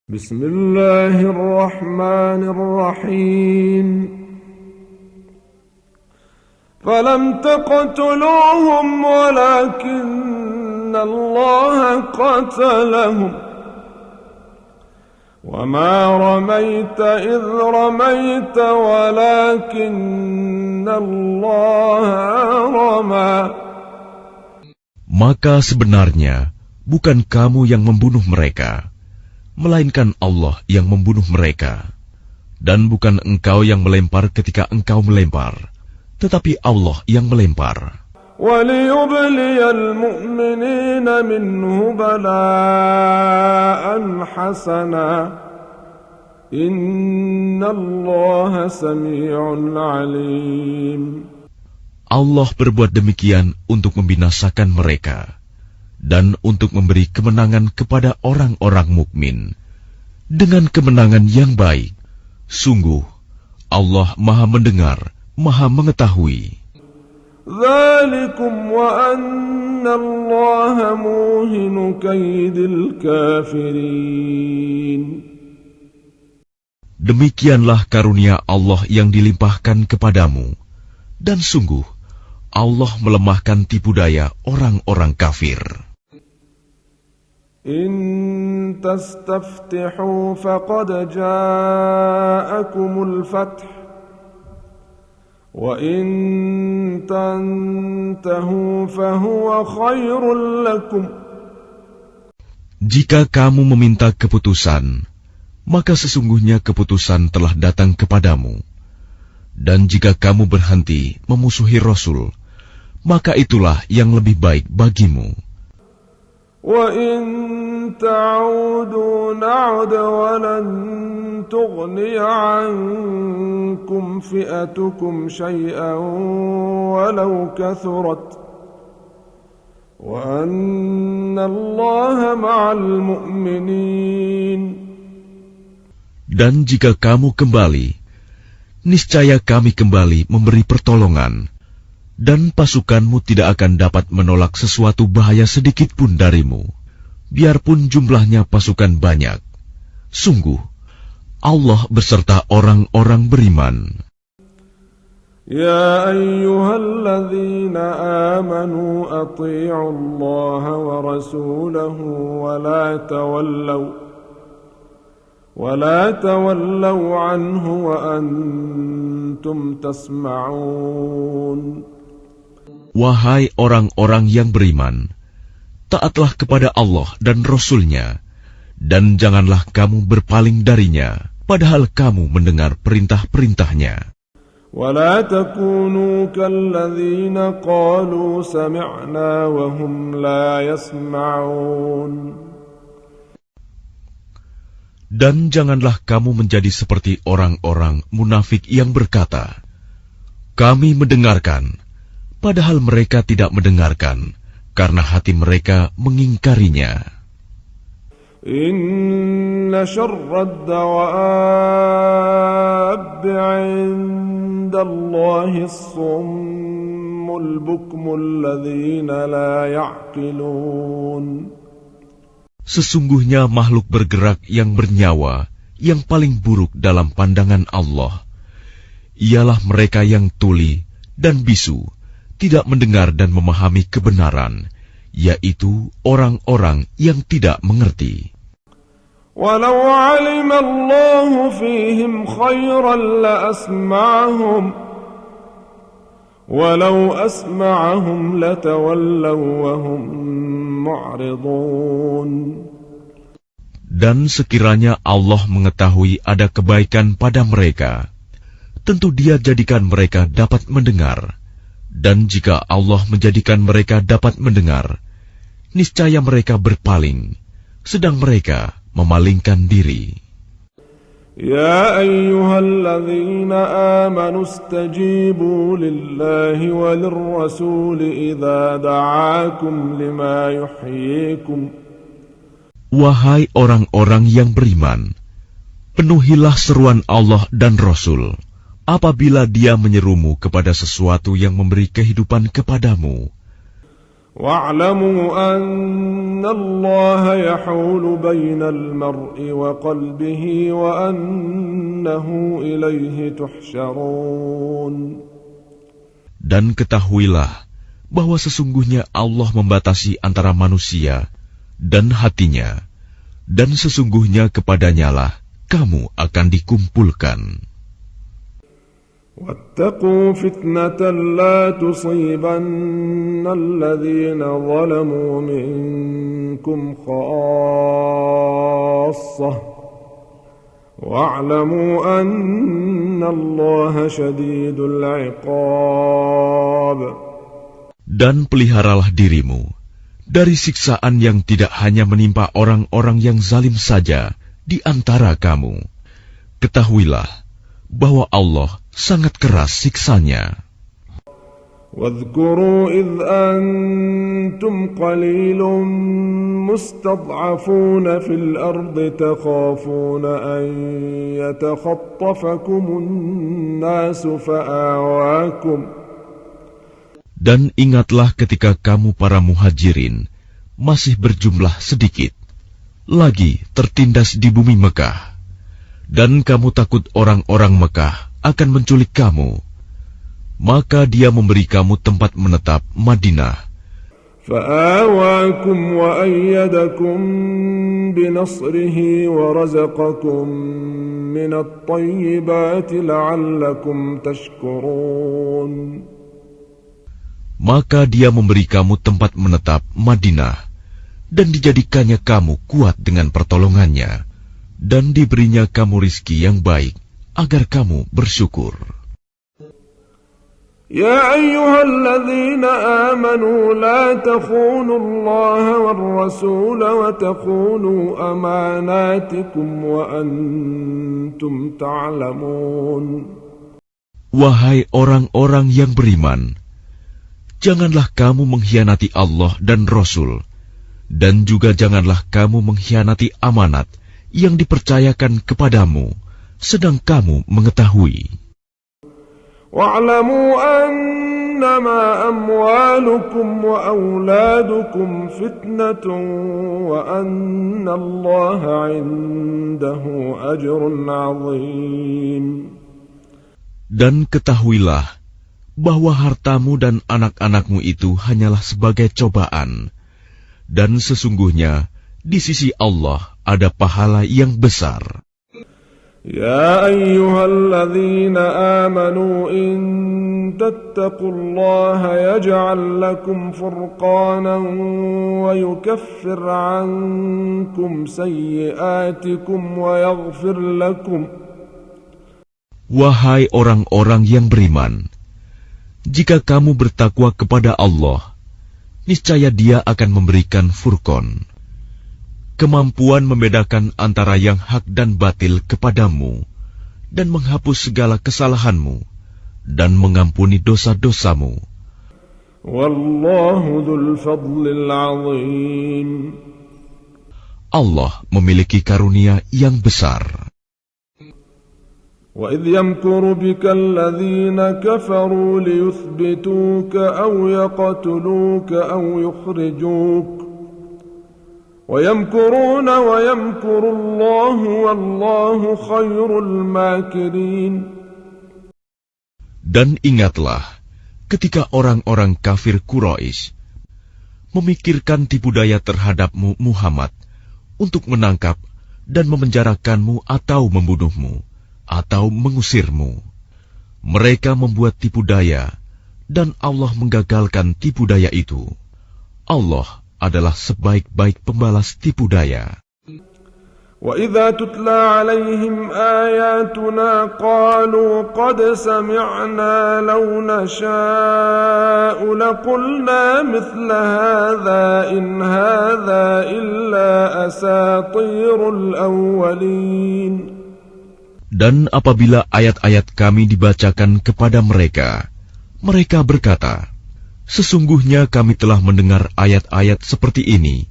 Bismillahirrahmanirrahim. Falam taqtuluhum walakinna Allah qatalahum. وما رميت إذ رميت ولكن الله رمى. Maka sebenarnya bukan kamu yang membunuh mereka, melainkan Allah yang membunuh mereka. Dan bukan engkau yang melempar ketika engkau melempar, tetapi Allah yang melempar. وَلِيُبْلِيَ الْمُؤْمِنِينَ مِنْهُ بَلَاءً حَسَنًا إِنَّ اللَّهَ سَمِيعٌ عَلِيمٌ. Allah berbuat demikian untuk membinasakan mereka dan untuk memberi kemenangan kepada orang-orang mukmin dengan kemenangan yang baik. Sungguh, Allah Maha Mendengar, Maha Mengetahui. ذَلِكُمْ وَأَنَّ اللَّهَ مُوهِنُ كَيْدِ الْكَافِرِينَ. Demikianlah karunia Allah yang dilimpahkan kepadamu, dan sungguh Allah melemahkan tipu daya orang-orang kafir. إِن تَسْتَفْتِحُوا فَقَدْ جَاءَكُمُ الْفَتْحُ وَإِن تَنْتَهُوا فَهُوَ خَيْرٌ لَكُمْ. Jika kamu meminta keputusan, maka sesungguhnya keputusan telah datang kepadamu. Dan jika kamu berhenti memusuhi Rasul, maka itulah yang lebih baik bagimu. وَإِن تَعُودُوا نَعُدْ وَلَن تُغْنِيَ عَنكُمْ فِئَتُكُمْ شَيْئًا وَلَوْ كَثُرَتْ وَأَنَّ اللَّهَ مَعَ الْمُؤْمِنِينَ. Dan jika kamu kembali, niscaya kami kembali memberi pertolongan, dan pasukanmu tidak akan dapat menolak sesuatu bahaya sedikit pun darimu, biarpun jumlahnya pasukan banyak. Sungguh, Allah beserta orang-orang beriman. Ya ayyuhalladzina amanu ati'u Allah wa rasulahu wa la tawallaw anhu wa antum tasma'un. Wahai orang-orang yang beriman, taatlah kepada Allah dan Rasul-Nya, dan janganlah kamu berpaling darinya, padahal kamu mendengar perintah-perintahnya. وَلَا تَكُونُوا كَالَّذِينَ قَالُوا سَمِعْنَا وَهُمْ لَا يَسْمَعُونَ. Dan janganlah kamu menjadi seperti orang-orang munafik yang berkata, kami mendengarkan, padahal mereka tidak mendengarkan, karena hati mereka mengingkarinya. Inna syarrad dawab 'indallahi as-summul bukmul ladzina la ya'qilun. Sesungguhnya makhluk bergerak yang bernyawa yang paling buruk dalam pandangan Allah ialah mereka yang tuli dan bisu, tidak mendengar dan memahami kebenaran, yaitu orang-orang yang tidak mengerti. Walau 'alima Allahu fihim khairan la asma'ahum walau asma'ahum latawallaw wa hum mu'ridun. Dan sekiranya Allah mengetahui ada kebaikan pada mereka, tentu Dia jadikan mereka dapat mendengar. Dan jika Allah menjadikan mereka dapat mendengar, niscaya mereka berpaling, sedang mereka memalingkan diri. Ya ayyuhalladzina amanu istajibu lillahi walirrasul idza da'akum lima yuhyikum. Wahai orang-orang yang beriman, penuhilah seruan Allah dan Rasul apabila Dia menyerumu kepada sesuatu yang memberi kehidupan kepadamu. واعلموا أن الله يحول بين المرء وقلبه وأنه إليه تحشرون. Dan ketahuilah bahwa sesungguhnya Allah membatasi antara manusia dan hatinya, dan sesungguhnya kepadanyalah kamu akan dikumpulkan. واتقوا فتنة لا تصيبن الذين ظلموا منكم خاصة واعلموا أن الله شديد العقاب. Dan peliharalah dirimu dari siksaan yang tidak hanya menimpa orang-orang yang zalim saja di antara kamu. Ketahuilah bahwa Allah sangat keras siksanya. واذكروا إذ أنتم قليل مستضعفون في الأرض تخافون أن يتخطفكم الناس فآواكم. Dan ingatlah ketika kamu para muhajirin masih berjumlah sedikit, lagi tertindas di bumi Mekah, dan kamu takut orang-orang Mekah akan menculik kamu, maka Dia memberi kamu tempat menetap Madinah. فآواكم وأيدكم بنصره ورزقكم من الطيبات لعلكم تشكرون. Maka Dia memberi kamu tempat menetap Madinah, dan dijadikannya kamu kuat dengan pertolongannya, dan diberinya kamu rizki yang baik, agar kamu bersyukur. يا أيها الذين آمنوا لا تخونوا الله والرسول وتخونوا أماناتكم وأنتم تعلمون. Wahai orang-orang yang beriman, janganlah kamu mengkhianati Allah dan Rasul, dan juga janganlah kamu mengkhianati amanat yang dipercayakan kepadamu, sedang kamu mengetahui. واعلموا أنما أموالكم وأولادكم فتنة وأن الله عنده أجر عظيم. Dan ketahuilah bahwa hartamu dan anak-anakmu itu hanyalah sebagai cobaan, dan sesungguhnya di sisi Allah ada pahala yang besar. يا أيها الذين آمنوا إن تتقوا الله يجعل لكم فرقانا ويكفر عنكم سيئاتكم ويغفر لكم. Wahai orang-orang yang beriman, jika kamu bertakwa kepada Allah, niscaya Dia akan memberikan furqan, kemampuan membedakan antara yang hak dan batil kepadamu, dan menghapus segala kesalahanmu, dan mengampuni dosa-dosamu. Wallahu dzul fadlil azim. Allah memiliki karunia yang besar. وَإِذْ يَمْكُرُ بِكَ الَّذِينَ كَفَرُوا لِيُثْبِتُوكَ أَوْ يَقْتُلُوكَ أَوْ يُخْرِجُوكَ وَيَمْكُرُونَ وَيَمْكُرُ اللَّهُ وَاللَّهُ خَيْرُ الْمَاكِرِينَ. Dan ingatlah ketika orang-orang kafir Quraisy memikirkan tipu daya terhadapmu Muhammad untuk menangkap dan memenjarakanmu atau membunuhmu atau mengusirmu. Mereka membuat tipu daya, dan Allah menggagalkan tipu daya itu. Allah adalah sebaik-baik pembalas tipu daya. وَإِذَا تُتْلَى عَلَيْهِمْ آيَاتُنَا قَالُوا قَدْ سَمِعْنَا لَوْ نَشَاءُ لَقُلْنَا مِثْلَ هَذَا إِنْ هَذَا إِلَّا أَسَاطِيرُ الْأَوَّلِينَ. Dan apabila ayat-ayat kami dibacakan kepada mereka, mereka berkata, sesungguhnya kami telah mendengar ayat-ayat seperti ini.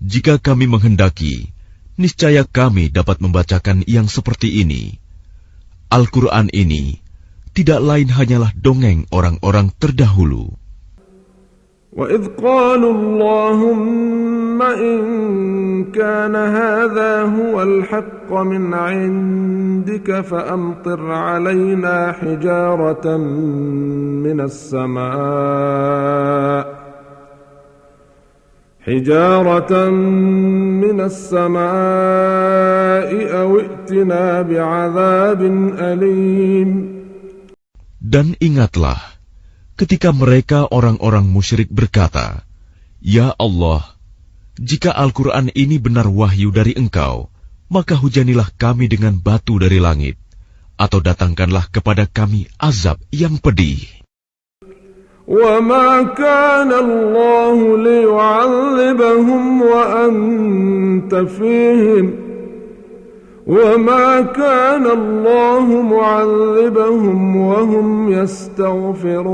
Jika kami menghendaki, niscaya kami dapat membacakan yang seperti ini. Al-Quran ini tidak lain hanyalah dongeng orang-orang terdahulu. وإذ قالوا اللهم إن كان هذا هو الحق من عندك فأمطر علينا حجارة من السماء أو ائتنا بعذاب أليم. Dan ingatlah ketika mereka orang-orang musyrik berkata, "Ya Allah, jika Al-Quran ini benar wahyu dari Engkau, maka hujanilah kami dengan batu dari langit, atau datangkanlah kepada kami azab yang pedih." وَمَا كَانَ اللَّهُ لِيُعَذِّبَهُمْ وَأَنْتَ فِيهِمْ وَمَا كَانَ اللَّهُ مُعَذِّبَهُمْ وَهُمْ يَسْتَغْفِرُونَ.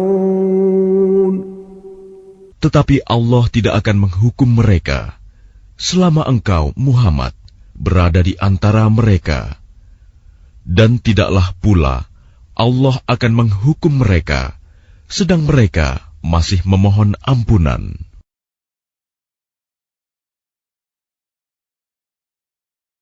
Tetapi Allah tidak akan menghukum mereka selama engkau, Muhammad, berada di antara mereka. Dan tidaklah pula Allah akan menghukum mereka sedang mereka masih memohon ampunan.